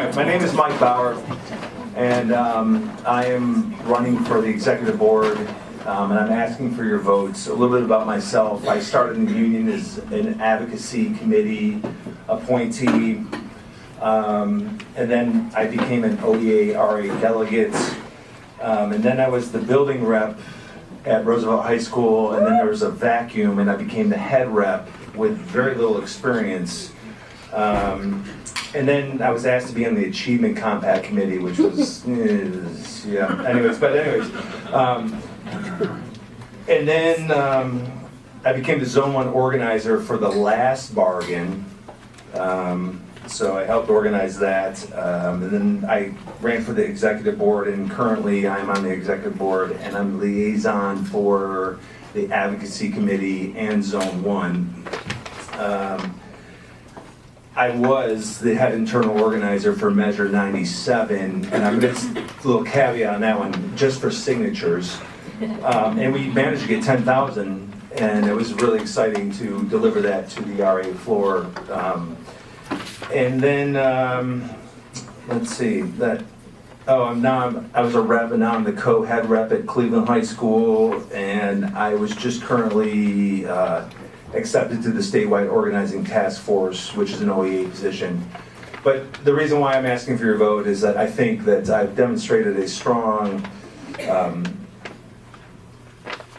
My name is Mike Bauer, and I am running for the executive board, and I'm asking for your votes. A little bit about myself. I started in the union as an advocacy committee appointee, and then I became an OEA RA delegate, and then I was the building rep at Roosevelt High School, and then there was a vacuum, and I became the head rep with very little experience. And then I was asked to be on the Achievement Compact Committee, which was, yeah, anyways. And then I became the Zone 1 organizer for the last bargain. So I helped organize that. And then I ran for the executive board, and currently I'm on the executive board, and I'm liaison for the Advocacy Committee and Zone 1. I was the head internal organizer for Measure 97, and I'm just a little caveat on that one, just for signatures. And we managed to get 10,000, and it was really exciting to deliver that to the RA floor. And then, let's see, I was a rep, and now I'm the co-head rep at Cleveland High School, and I was just currently accepted to the statewide organizing task force, which is an OEA position. But the reason why I'm asking for your vote is that I think that I've demonstrated a strong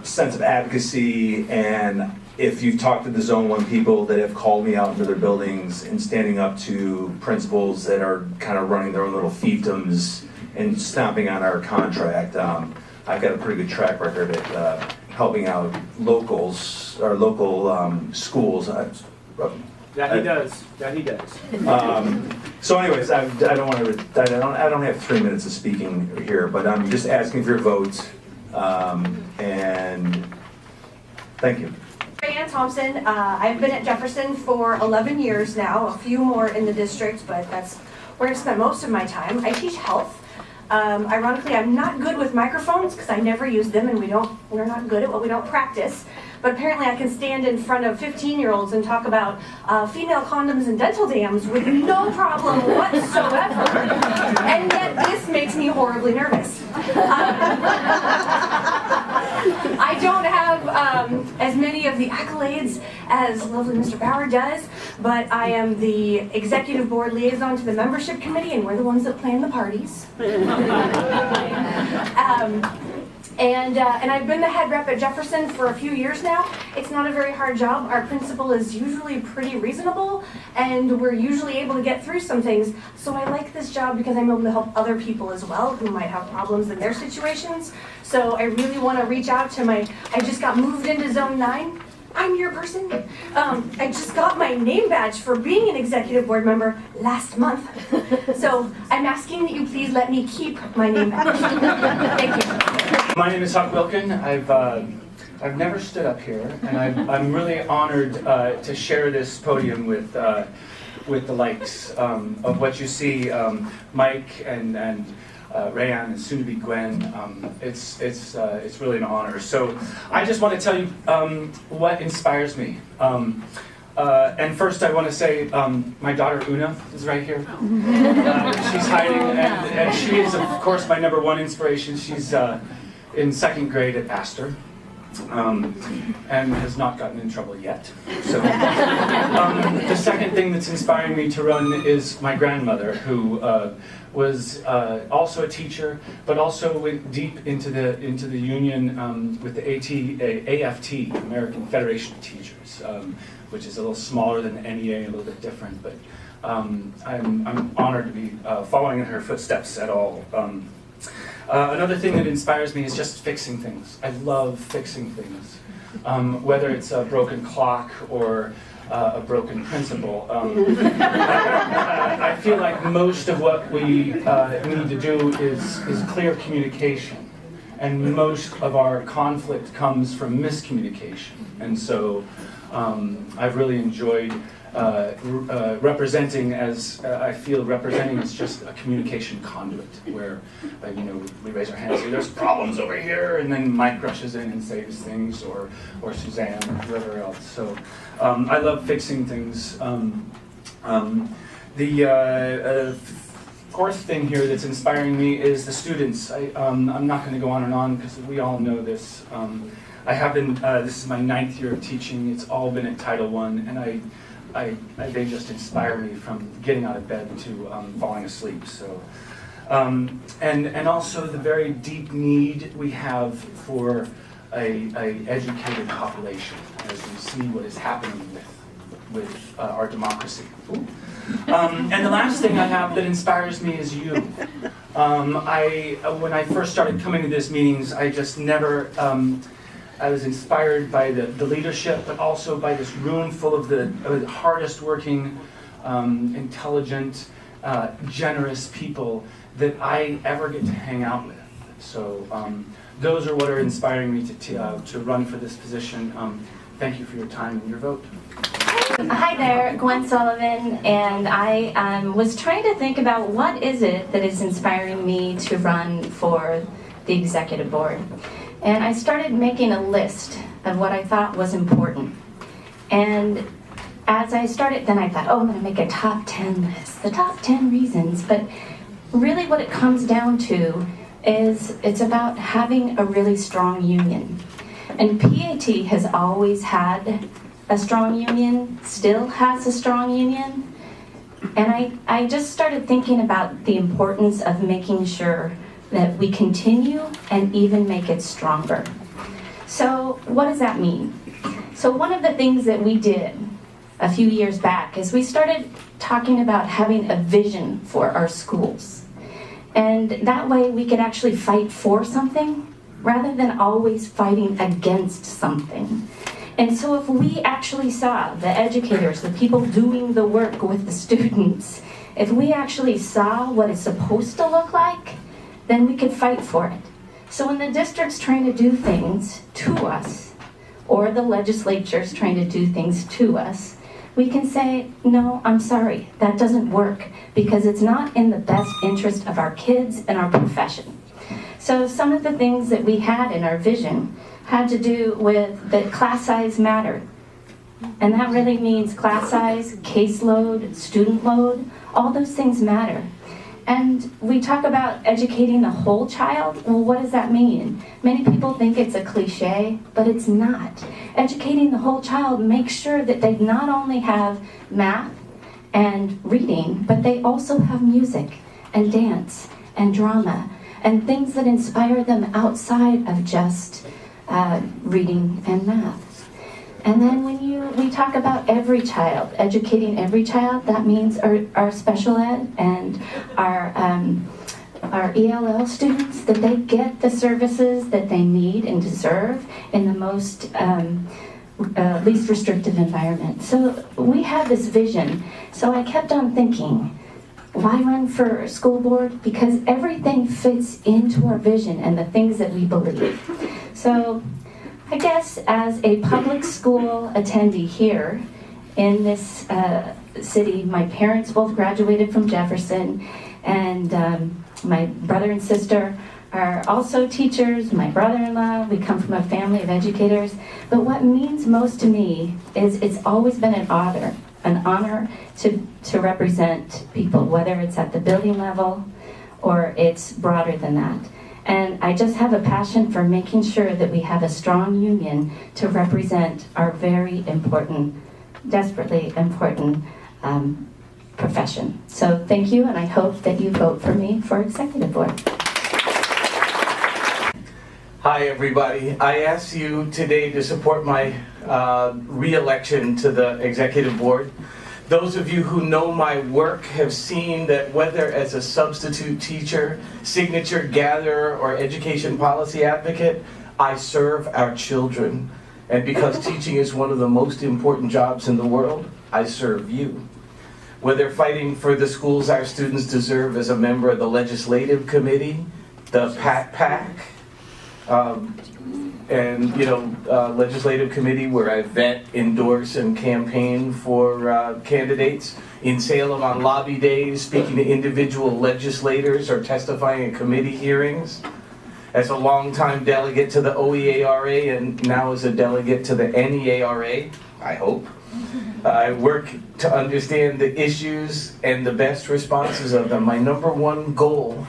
sense of advocacy, and if you've talked to the Zone 1 people that have called me out into their buildings and standing up to principals that are kind of running their own little fiefdoms and stomping on our contract, I've got a pretty good track record at helping out locals or local schools. That he does. So, anyways, I don't have 3 minutes of speaking here, but I'm just asking for your vote, and thank you. Ann Thompson. I've been at Jefferson for 11 years now, a few more in the district, but that's where I spent most of my time. I teach health. Ironically, I'm not good with microphones because I never use them, and we're not good at what we don't practice. But apparently I can stand in front of 15-year-olds and talk about female condoms and dental dams with no problem whatsoever. And yet this makes me horribly nervous. I don't have as many of the accolades as lovely Mr. Bauer does, but I am the executive board liaison to the membership committee, and we're the ones that plan the parties. And I've been the head rep at Jefferson for a few years now. It's not a very hard job. Our principal is usually pretty reasonable, and we're usually able to get through some things. So I like this job because I'm able to help other people as well who might have problems in their situations. So I really want to reach out to I just got moved into Zone 9. I'm your person. I just got my name badge for being an executive board member last month. So I'm asking that you please let me keep my name badge. Thank you. My name is Huck Wilkin. I've never stood up here, and I'm really honored to share this podium with the likes of what you see, Mike and Rayanne, and soon to be Gwen. It's really an honor. So I just want to tell you what inspires me. And first I want to say my daughter Una is right here. She's hiding, and she is of course my number one inspiration. She's in second grade at Astor. And has not gotten in trouble yet. So, the second thing that's inspiring me to run is my grandmother, who was also a teacher, but also went deep into the union with the AFT, American Federation of Teachers, which is a little smaller than the NEA, a little bit different. But I'm honored to be following in her footsteps at all. Another thing that inspires me is just fixing things. I love fixing things, whether it's a broken clock or a broken principle. I feel like most of what we need to do is clear communication, and most of our conflict comes from miscommunication. And so I've really enjoyed representing as representing is just a communication conduit where we raise our hands and say there's problems over here, and then Mike rushes in and saves things, or Suzanne or whoever else. So I love fixing things. fourth thing here that's inspiring me is the students. I'm not going to go on and on because we all know this. I have been, this is my 9th year of teaching. It's all been at Title I, and they just inspire me from getting out of bed to falling asleep. So, and also the very deep need we have for a educated population, as we see what is happening with our democracy. And the last thing I have that inspires me is you. When I first started coming to these meetings, I just never, I was inspired by the leadership, but also by this room full of the hardest working, intelligent, generous people that I ever get to hang out with. So those are what are inspiring me to run for this position. Thank you for your time and your vote. Hi there, Gwen Sullivan, and I was trying to think about what is it that is inspiring me to run for the executive board. And I started making a list of what I thought was important. And as I started, then I thought, oh, I'm going to make a top 10 list, the top 10 reasons. But really what it comes down to is it's about having a really strong union. And PAT has always had a strong union, still has a strong union. And I just started thinking about the importance of making sure that we continue and even make it stronger. So what does that mean? So one of the things that we did a few years back is we started talking about having a vision for our schools. And that way we could actually fight for something rather than always fighting against something. And so if we actually saw the educators, the people doing the work with the students, if we actually saw what it's supposed to look like, then we could fight for it. So when the district's trying to do things to us, or the legislature's trying to do things to us, we can say, no, I'm sorry, that doesn't work, because it's not in the best interest of our kids and our profession. So some of the things that we had in our vision had to do with that class size mattered. And that really means class size, caseload, student load, all those things matter. And we talk about educating the whole child. Well, what does that mean? Many people think it's a cliche, but it's not. Educating the whole child makes sure that they not only have math and reading, but they also have music and dance and drama and things that inspire them outside of just reading and math. And then when we talk about every child, educating every child, that means our special ed and our ELL students, that they get the services that they need and deserve in the most least restrictive environment. So we have this vision. So I kept on thinking, why run for school board? Because everything fits into our vision and the things that we believe. So I guess as a public school attendee here in this city, my parents both graduated from Jefferson, and my brother and sister are also teachers, my brother-in-law, we come from a family of educators. But what means most to me is it's always been an honor to represent people, whether it's at the building level or it's broader than that. And I just have a passion for making sure that we have a strong union to represent our very important, desperately important profession. So thank you, and I hope that you vote for me for executive board. Hi everybody. I ask you today to support my re-election to the executive board. Those of you who know my work have seen that whether as a substitute teacher, signature gatherer, or education policy advocate, I serve our children. And because teaching is one of the most important jobs in the world, I serve you. Whether fighting for the schools our students deserve as a member of the legislative committee, the PAC, and legislative committee where I vet, endorse, and campaign for candidates. In Salem on lobby days, speaking to individual legislators or testifying at committee hearings. As a longtime delegate to the OEARA and now as a delegate to the NEARA, I hope. I work to understand the issues and the best responses of them. My number one goal,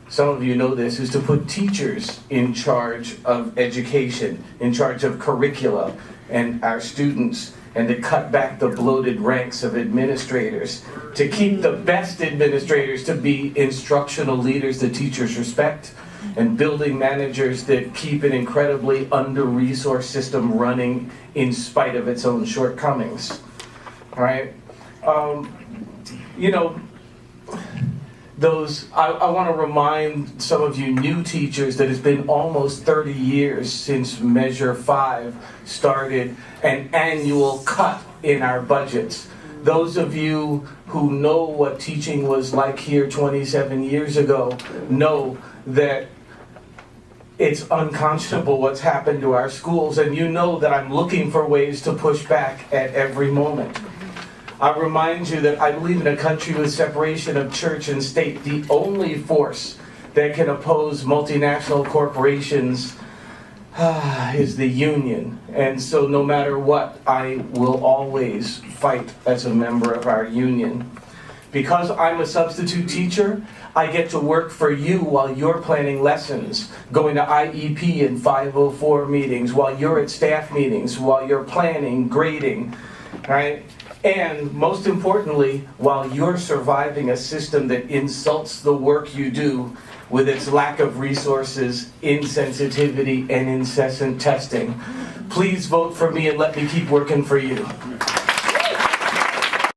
some of you know this, is to put teachers in charge of education, in charge of curricula and our students, and to cut back the bloated ranks of administrators, to keep the best administrators to be instructional leaders that teachers respect, and building managers that keep an incredibly under-resourced system running in spite of its own shortcomings. All right? You know, I want to remind some of you new teachers that it's been almost 30 years since Measure 5 started an annual cut in our budgets. Those of you who know what teaching was like here 27 years ago know that it's unconscionable what's happened to our schools, and you know that I'm looking for ways to push back at every moment. I remind you that I believe in a country with separation of church and state. The only force that can oppose multinational corporations is the union. And so no matter what, I will always fight as a member of our union. Because I'm a substitute teacher, I get to work for you while you're planning lessons, going to IEP and 504 meetings, while you're at staff meetings, while you're planning, grading, right? And most importantly, while you're surviving a system that insults the work you do with its lack of resources, insensitivity, and incessant testing. Please vote for me and let me keep working for you.